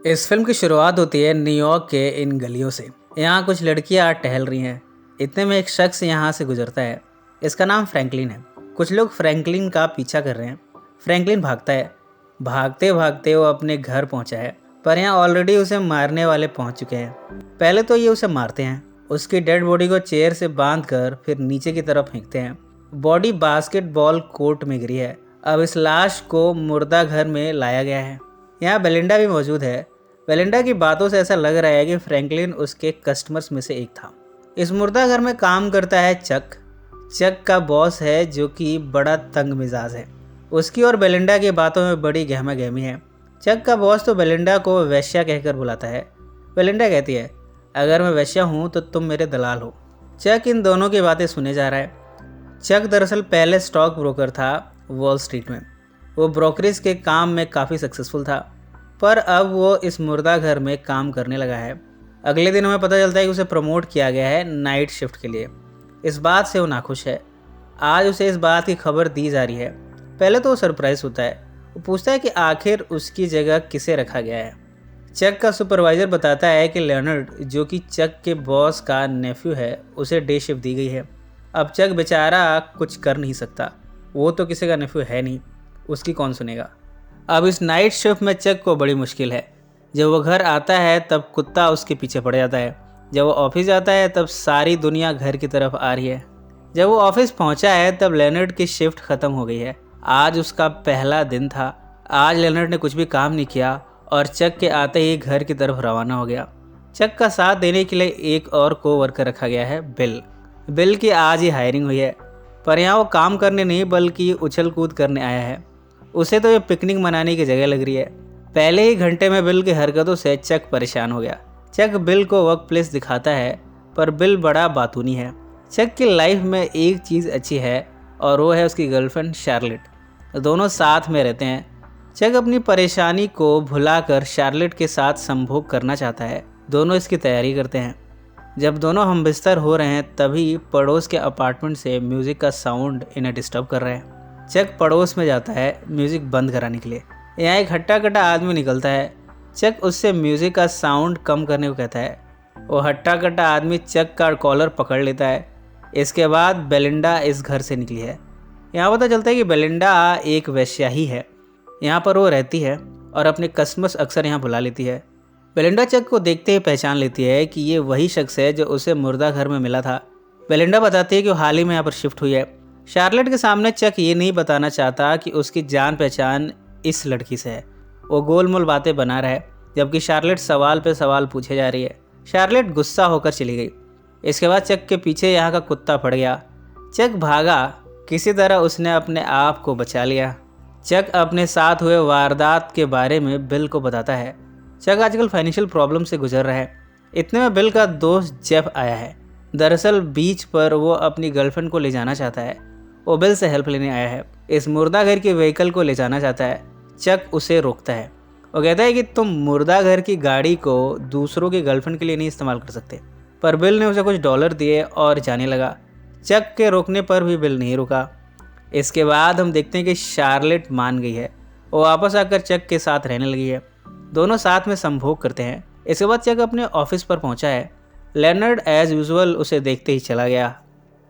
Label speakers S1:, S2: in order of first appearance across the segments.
S1: इस फिल्म की शुरुआत होती है न्यूयॉर्क के इन गलियों से। यहाँ कुछ लड़कियाँ टहल रही हैं। इतने में एक शख्स यहाँ से गुजरता है। इसका नाम फ्रैंकलिन है। कुछ लोग फ्रैंकलिन का पीछा कर रहे हैं। फ्रैंकलिन भागता है। भागते भागते वो अपने घर पहुँचा है, पर यहाँ ऑलरेडी उसे मारने वाले पहुँच चुके हैं। पहले तो ये उसे मारते हैं, उसकी डेड बॉडी को चेयर से बांधकर फिर नीचे की तरफ फेंकते हैं। बॉडी बास्केटबॉल कोर्ट में गिरी है। अब इस लाश को मुर्दा घर में लाया गया है। यहाँ बेलिंडा भी मौजूद है। बेलिंडा की बातों से ऐसा लग रहा है कि फ्रैंकलिन उसके कस्टमर्स में से एक था। इस मुर्दा घर में काम करता है चक। चक का बॉस है जो कि बड़ा तंग मिजाज है। उसकी और बेलिंडा की बातों में बड़ी गहमा गहमी है। चक का बॉस तो बेलिंडा को वैश्या कहकर बुलाता है। बेलिंडा कहती है, अगर मैं वैश्या हूँ तो तुम मेरे दलाल हो। चक इन दोनों की बातें सुने जा रहा है। चक दरअसल पहले स्टॉक ब्रोकर था वॉल स्ट्रीट में। वो ब्रोकरेज के काम में काफ़ी सक्सेसफुल था, पर अब वो इस मुर्दा घर में काम करने लगा है। अगले दिन हमें पता चलता है कि उसे प्रमोट किया गया है नाइट शिफ्ट के लिए। इस बात से वो नाखुश है। आज उसे इस बात की खबर दी जा रही है। पहले तो वो सरप्राइज होता है। वो पूछता है कि आखिर उसकी जगह किसे रखा गया है। चक का सुपरवाइज़र बताता है कि लेनर्ड, जो कि चक के बॉस का नेफ्यू है, उसे डे शिफ्ट दी गई है। अब चक बेचारा कुछ कर नहीं सकता। वो तो किसी का नेफ्यू है नहीं, उसकी कौन सुनेगा। अब इस नाइट शिफ्ट में चक को बड़ी मुश्किल है। जब वो घर आता है तब कुत्ता उसके पीछे पड़ जाता है। जब वो ऑफिस जाता है तब सारी दुनिया घर की तरफ आ रही है। जब वो ऑफिस पहुंचा है तब लेनर्ड की शिफ्ट ख़त्म हो गई है। आज उसका पहला दिन था। आज लेनर्ड ने कुछ भी काम नहीं किया और चक के आते ही घर की तरफ रवाना हो गया। चक का साथ देने के लिए एक और कोवर्कर रखा गया है, बिल। बिल की आज ही हायरिंग हुई है, पर यहाँ वो काम करने नहीं बल्कि उछल कूद करने आया है। उसे तो ये पिकनिक मनाने की जगह लग रही है। पहले ही घंटे में बिल की हरकतों से चक परेशान हो गया। चक बिल को वर्क प्लेस दिखाता है, पर बिल बड़ा बातूनी है। चक की लाइफ में एक चीज़ अच्छी है और वो है उसकी गर्लफ्रेंड शार्लेट। दोनों साथ में रहते हैं। चक अपनी परेशानी को भुलाकर शार्लेट के साथ संभोग करना चाहता है। दोनों इसकी तैयारी करते हैं। जब दोनों हमबिस्तर हो रहे हैं तभी पड़ोस के अपार्टमेंट से म्यूज़िक का साउंड इन्हें डिस्टर्ब कर रहे हैं। चक पड़ोस में जाता है म्यूज़िक बंद कराने के लिए। यहाँ एक हट्टा कट्टा आदमी निकलता है। चक उससे म्यूज़िक का साउंड कम करने को कहता है। वो हट्टा कट्टा आदमी चक का कॉलर पकड़ लेता है। इसके बाद बेलिंडा इस घर से निकली है। यहाँ पता चलता है कि बेलिंडा एक वेश्या ही है। यहाँ पर वो रहती है और अपने कस्टमर्स अक्सर यहाँ बुला लेती है। बेलिंडा चक को देखते ही पहचान लेती है कि ये वही शख्स है जो उसे मुर्दा घर में मिला था। बेलिंडा बताती है कि वो हाल ही में यहाँ पर शिफ्ट हुई है। शार्लेट के सामने चक ये नहीं बताना चाहता कि उसकी जान पहचान इस लड़की से है। वो गोलमोल बातें बना रहा है, जबकि शार्लेट सवाल पे सवाल पूछे जा रही है। शार्लेट गुस्सा होकर चली गई। इसके बाद चक के पीछे यहाँ का कुत्ता पड़ गया। चक भागा। किसी तरह उसने अपने आप को बचा लिया। चक अपने साथ हुए वारदात के बारे में बिल को बताता है। चक आजकल फाइनेंशियल प्रॉब्लम से गुजर रहा है। इतने में बिल का दोस्त जेफ आया है। दरअसल बीच पर वो अपनी गर्लफ्रेंड को ले जाना चाहता है। वो बिल से हेल्प लेने आया है। इस मुर्दा घर की व्हीकल को ले जाना चाहता है। चक उसे रोकता है। वो कहता है कि तुम मुर्दा घर की गाड़ी को दूसरों की गर्लफ्रेंड के लिए नहीं इस्तेमाल कर सकते। पर बिल ने उसे कुछ डॉलर दिए और जाने लगा। चक के रोकने पर भी बिल नहीं रुका। इसके बाद हम देखते हैं कि शार्लेट मान गई है। वो वापस आकर चक के साथ रहने लगी है। दोनों साथ में संभोग करते हैं। इसके बाद चक अपने ऑफिस पर पहुंचा है। लेनर्ड एज यूजुअल उसे देखते ही चला गया।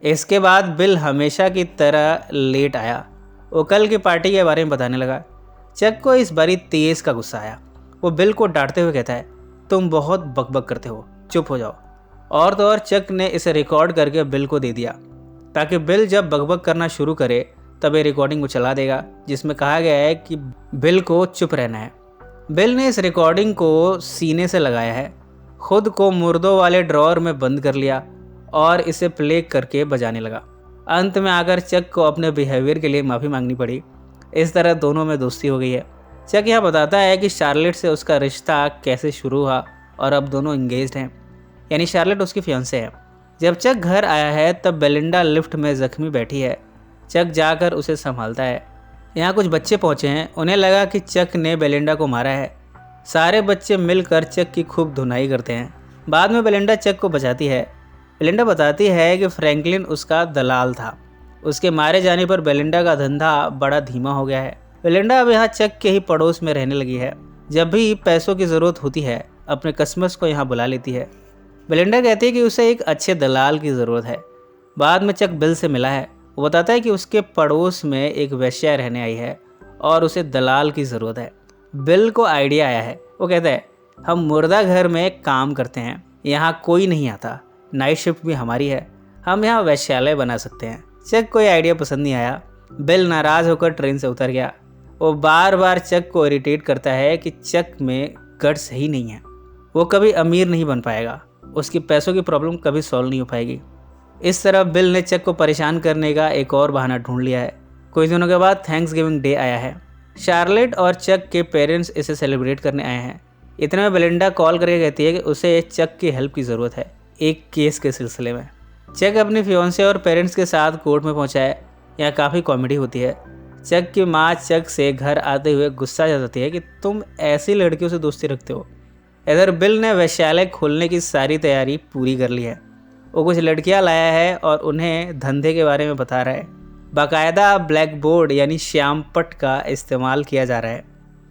S1: इसके बाद बिल हमेशा की तरह लेट आया। वो कल की पार्टी के बारे में बताने लगा। चक को इस बारी तेज का गुस्सा आया। वो बिल को डांटते हुए कहता है, तुम बहुत बकबक करते हो, चुप हो जाओ। और तो और चक ने इसे रिकॉर्ड करके बिल को दे दिया, ताकि बिल जब बकबक करना शुरू करे तब ये रिकॉर्डिंग को चला देगा, जिसमें कहा गया है कि बिल को चुप रहना है। बिल ने इस रिकॉर्डिंग को सीने से लगाया है, खुद को मुर्दों वाले ड्रॉअर में बंद कर लिया और इसे प्ले करके बजाने लगा। अंत में आकर चक को अपने बिहेवियर के लिए माफ़ी मांगनी पड़ी। इस तरह दोनों में दोस्ती हो गई है। चक यहाँ बताता है कि शार्लेट से उसका रिश्ता कैसे शुरू हुआ और अब दोनों इंगेज्ड हैं, यानी शार्लेट उसकी फियांसे है। जब चक घर आया है तब बेलिंडा लिफ्ट में ज़ख्मी बैठी है। चक जाकर उसे संभालता है। यहाँ कुछ बच्चे पहुँचे हैं। उन्हें लगा कि चक ने बेलिंडा को मारा है। सारे बच्चे मिलकर चक की खूब धुनाई करते हैं। बाद में बेलिंडा चक को बचाती है। बेलिंडा बताती है कि फ्रैंकलिन उसका दलाल था। उसके मारे जाने पर बेलिंडा का धंधा बड़ा धीमा हो गया है। बेलिंडा अब यहाँ चक के ही पड़ोस में रहने लगी है। जब भी पैसों की ज़रूरत होती है अपने कस्टमर्स को यहाँ बुला लेती है। बेलिंडा कहती है कि उसे एक अच्छे दलाल की ज़रूरत है। बाद में चक बिल से मिला है। वो बताता है कि उसके पड़ोस में एक वेश्या रहने आई है और उसे दलाल की ज़रूरत है। बिल को आइडिया आया है। वो कहता है, हम मुर्दा घर में काम करते हैं, यहाँ कोई नहीं आता, नाइट शिफ्ट भी हमारी है, हम यहाँ वैश्यालय बना सकते हैं। चक को ये आइडिया पसंद नहीं आया। बिल नाराज़ होकर ट्रेन से उतर गया। वो बार बार चक को इरिटेट करता है कि चक में गट्स ही नहीं है, वो कभी अमीर नहीं बन पाएगा, उसकी पैसों की प्रॉब्लम कभी सॉल्व नहीं हो पाएगी। इस तरह बिल ने चक को परेशान करने का एक और बहाना ढूंढ लिया है। कुछ दिनों के बाद थैंक्सगिविंग डे आया है। शार्लेट और चक के पेरेंट्स इसे सेलिब्रेट करने आए हैं। इतने में बेलिंडा कॉल करके कहती है कि उसे चक की हेल्प की ज़रूरत है एक केस के सिलसिले में। चक अपनी फियोंसे और पेरेंट्स के साथ कोर्ट में पहुंचा है। यहाँ काफ़ी कॉमेडी होती है। चक की माँ चक से घर आते हुए गुस्सा जताती है कि तुम ऐसी लड़कियों से दोस्ती रखते हो। इधर बिल ने वैश्यालय खोलने की सारी तैयारी पूरी कर ली है। वो कुछ लड़कियां लाया है और उन्हें धंधे के बारे में बता रहा है। बाकायदा ब्लैक बोर्ड यानी श्यामपट्ट का इस्तेमाल किया जा रहा है।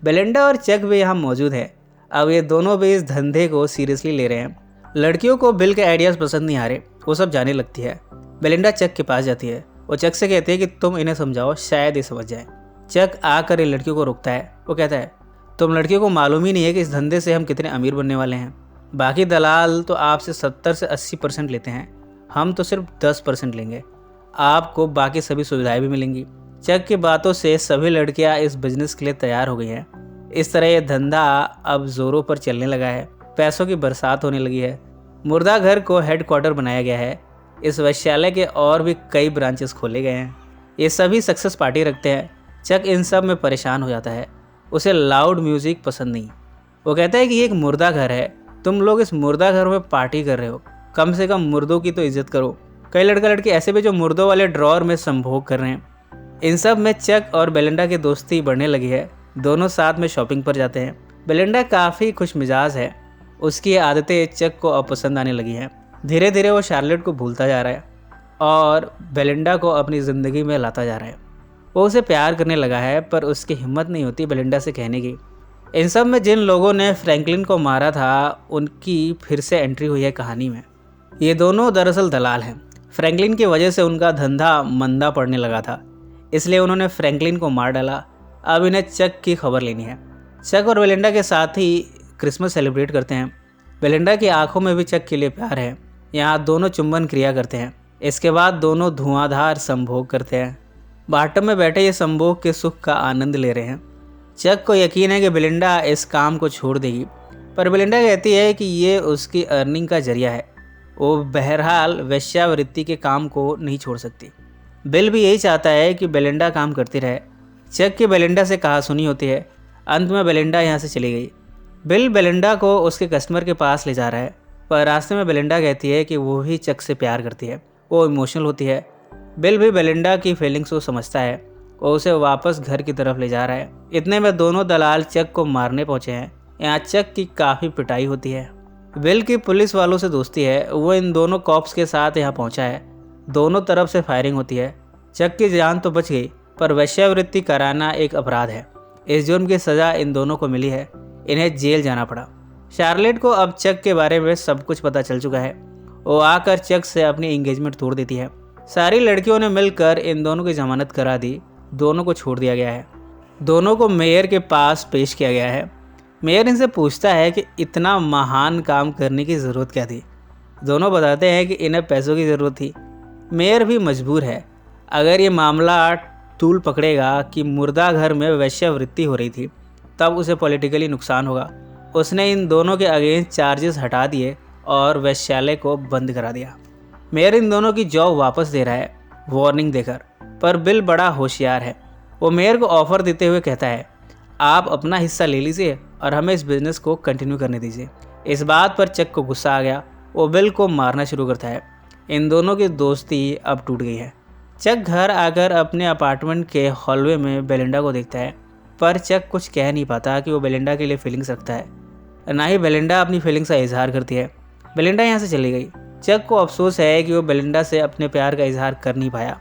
S1: बेलिंडा और चक भी यहाँ मौजूद है। अब ये दोनों भी इस धंधे को सीरियसली ले रहे हैं। लड़कियों को बिल के आइडियाज़ पसंद नहीं आ रहे, वो सब जाने लगती है। बेलिंडा चक के पास जाती है। वो चक से कहती है कि तुम इन्हें समझाओ, शायद ये समझ जाए। चक आकर इन लड़कियों को रोकता है। वो कहता है, तुम लड़कियों को मालूम ही नहीं है कि इस धंधे से हम कितने अमीर बनने वाले हैं। बाकी दलाल तो आपसे 70 से 80% लेते हैं, हम तो सिर्फ 10% लेंगे। आपको बाकी सभी सुविधाएं भी मिलेंगी। चक की बातों से सभी लड़कियां इस बिजनेस के लिए तैयार हो गई हैं। इस तरह ये धंधा अब जोरों पर चलने लगा है। पैसों की बरसात होने लगी है। मुर्दा घर को हेडक्वार्टर बनाया गया है। इस वैश्यालय के और भी कई ब्रांचेस खोले गए हैं। ये सभी सक्सेस पार्टी रखते हैं। चक इन सब में परेशान हो जाता है। उसे लाउड म्यूज़िक पसंद नहीं। वो कहता है कि ये एक मुर्दा घर है, तुम लोग इस मुर्दा घर में पार्टी कर रहे हो, कम से कम मुर्दों की तो इज्जत करो। कई लड़का लड़की ऐसे भी जो मुर्दों वाले ड्रॉर में संभोग कर रहे हैं। इन सब में चक और बेलिंडा की दोस्ती बढ़ने लगी है। दोनों साथ में शॉपिंग पर जाते हैं। बेलिंडा काफ़ी खुश मिजाज है। उसकी ये आदतें चक को अपसंद आने लगी हैं। धीरे धीरे वो शार्लेट को भूलता जा रहा है और बेलिंडा को अपनी ज़िंदगी में लाता जा रहा है। वो उसे प्यार करने लगा है, पर उसकी हिम्मत नहीं होती बेलिंडा से कहने की। इन सब में जिन लोगों ने फ्रैंकलिन को मारा था, उनकी फिर से एंट्री हुई है कहानी में। ये दोनों दरअसल दलाल हैं। फ्रैंकलिन की वजह से उनका धंधा मंदा पड़ने लगा था, इसलिए उन्होंने फ्रैंकलिन को मार डाला। अब इन्हें चक की खबर लेनी है। चक और बेलिंडा के साथ ही क्रिसमस सेलिब्रेट करते हैं। बेलिंडा की आंखों में भी चक के लिए प्यार है। यहाँ दोनों चुंबन क्रिया करते हैं। इसके बाद दोनों धुआंधार संभोग करते हैं। बाटम में बैठे ये संभोग के सुख का आनंद ले रहे हैं। चक को यकीन है कि बेलिंडा इस काम को छोड़ देगी, पर बेलिंडा कहती है कि ये उसकी अर्निंग का जरिया है। वो बहरहाल वेश्यावृत्ति के काम को नहीं छोड़ सकती। बिल भी यही चाहता है कि बेलिंडा काम करती रहे। चक की बेलिंडा से कहासुनी होती है। अंत में बेलिंडा यहाँ से चली गई। बिल बेलिंडा को उसके कस्टमर के पास ले जा रहा है, पर रास्ते में बेलिंडा कहती है कि वो भी चक से प्यार करती है। वो इमोशनल होती है। बिल भी बेलिंडा की फीलिंग्स को समझता है। वो उसे वापस घर की तरफ ले जा रहा है। इतने में दोनों दलाल चक को मारने पहुंचे हैं। यहाँ चक की काफ़ी पिटाई होती है। बिल की पुलिस वालों से दोस्ती है। वो इन दोनों कॉप्स के साथ यहाँ पहुंचा है। दोनों तरफ से फायरिंग होती है। चक की जान तो बच गई, पर वेश्यावृत्ति कराना एक अपराध है। इस जुर्म की सज़ा इन दोनों को मिली है। इन्हें जेल जाना पड़ा। शार्लेट को अब चक के बारे में सब कुछ पता चल चुका है। वो आकर चक से अपनी एंगेजमेंट तोड़ देती है। सारी लड़कियों ने मिलकर इन दोनों की जमानत करा दी। दोनों को छोड़ दिया गया है। दोनों को मेयर के पास पेश किया गया है। मेयर इनसे पूछता है कि इतना महान काम करने की ज़रूरत क्या थी। दोनों बताते हैं कि इन्हें पैसों की ज़रूरत थी। मेयर भी मजबूर है। अगर ये मामला तूल पकड़ेगा कि मुर्दा घर में वेश्यावृत्ति हो रही थी, तब उसे पॉलिटिकली नुकसान होगा। उसने इन दोनों के अगेंस्ट चार्जेस हटा दिए और वेश्यालय को बंद करा दिया। मेयर इन दोनों की जॉब वापस दे रहा है वार्निंग देकर, पर बिल बड़ा होशियार है। वो मेयर को ऑफर देते हुए कहता है, आप अपना हिस्सा ले लीजिए और हमें इस बिज़नेस को कंटिन्यू करने दीजिए। इस बात पर चक को गुस्सा आ गया। वो बिल को मारना शुरू करता है। इन दोनों की दोस्ती अब टूट गई है। चक घर आकर अपने अपार्टमेंट के हॉलवे में बेलिंडा को देखता है, पर चक कुछ कह नहीं पाता कि वो बेलिंडा के लिए फीलिंग्स रखता है। ना ही बेलिंडा अपनी फीलिंग्स का इजहार करती है। बेलिंडा यहाँ से चली गई। चक को अफसोस है कि वो बेलिंडा से अपने प्यार का इजहार कर नहीं पाया।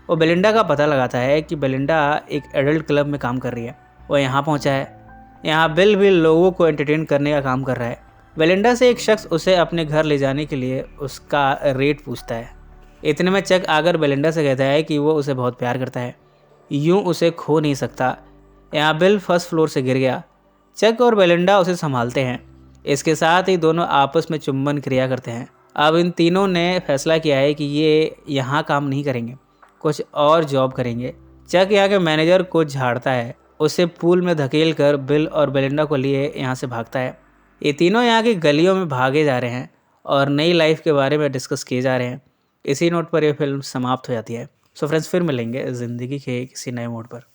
S1: वो बेलिंडा का पता लगाता है कि बेलिंडा एक एडल्ट क्लब में काम कर रही है। वो यहाँ पहुँचा है। यहाँ बिल भी लोगों को एंटरटेन करने का काम कर रहा है। बेलिंडा से एक शख्स उसे अपने घर ले जाने के लिए उसका रेट पूछता है। इतने में चक आकर बेलिंडा से कहता है कि वो उसे बहुत प्यार करता है, यूं उसे खो नहीं सकता। यहाँ बिल फर्स्ट फ्लोर से गिर गया। चक और बेलिंडा उसे संभालते हैं। इसके साथ ही दोनों आपस में चुंबन क्रिया करते हैं। अब इन तीनों ने फैसला किया है कि ये यहाँ काम नहीं करेंगे, कुछ और जॉब करेंगे। चक यहाँ के मैनेजर को झाड़ता है, उसे पूल में धकेल कर बिल और बेलिंडा को लिए यहाँ से भागता है। ये तीनों यहाँ की गलियों में भागे जा रहे हैं और नई लाइफ के बारे में डिस्कस किए जा रहे हैं। इसी नोट पर यह फिल्म समाप्त हो जाती है। सो फ्रेंड्स, फिर मिलेंगे ज़िंदगी के किसी नए मोड़ पर।